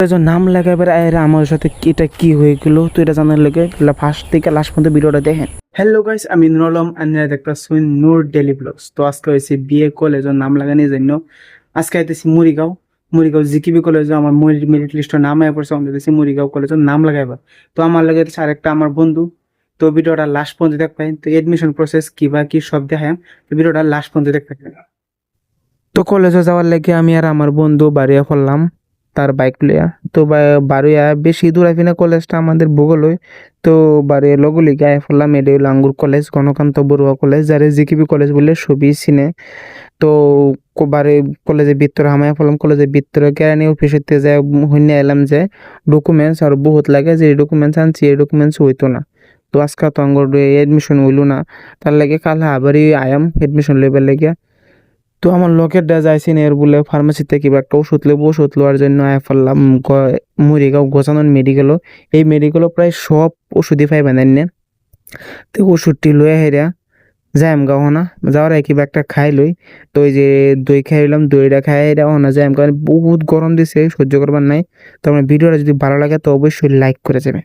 কলেজের নাম লাগাবার আয়ের আমার সাথে এটা কি হয়ে গেল তো এটা জানার লেগে ফার্স্ট থেকে লাস্ট পর্যন্ত ভিডিওটা দেখেন। হ্যালো গাইস, আমি নুর আলম, আপনারা দেখতেছেন নূর ডেইলি ব্লগস। তো আজকে হয়েছে বিএ কলেজের নাম লাগানোর জন্য আজকে আইতেছি মুড়িগাঁও জিকিবি কলেজে আমার মেরিট লিস্টের নাম আয় পড়ছে। আমি দিয়েছি মুড়িগাঁও কলেজের নাম লাগাইবার। তো আমার লাগে আরেকটা আমার বন্ধু। তো ভিডিওটা লাস্ট পর্যন্ত দেখবেন। তো এডমিশন প্রসেস কি বা কি সব দেখায়, তো ভিডিওটা লাস্ট পর্যন্ত দেখবেন। তো কলেজে যাওয়ার লেগে আমি আর আমার বন্ধু বাড়িয়া পড়লাম তার বাইক লইয়া। তো বাড়িয়া বেশি দূর আইবি না, কলেজটা আমাদের ভূগোলই। তো বাড়িয়া লগলি গায়ে পড়লাম, এটা হইলো আঙ্গুর কলেজ, গণকান্ত বড়ুয়া কলেজ, যারে জিকিবি কলেজ বলে সবই চিনে। তো বাড়ি কলেজের ভিতরে হামায় পড়লাম, কলেজের ভিতরে কেরানি অফিসেতে যাই হইনে এলাম যে ডকুমেন্টস আর বহুত লাগে, যে ডকুমেন্টস আনছি এই ডকুমেন্টস হইতো না। তো আজকে তো আঙ্গুর এডমিশন হইলো না, তার লাগে কাল আবারই আয়াম এডমিশন লেবার লেগে। তো আমার লোকের ডা যাইছি না এর বলে ফার্মাসিতে কিবা একটা ওষুধ লওয়ার জন্য আয়া ফেললাম মুড়িগাঁও গোছানোর মেডিকেলও। এই মেডিকেলও প্রায় সব ওষুধই পাই বানাই না। তো ওষুধটি লয়ে হেরা যাইম গাও না, যাওয়ার কিবা একটা খাই লই। তো ওই যে দই খাইলাম, দইটা খাই হেরা না যাইম, কারণ বহুত গরম দিছে, সহ্য করবার নাই। তো আমার ভিডিওটা যদি ভালো লাগে তো অবশ্যই লাইক করে যাবে।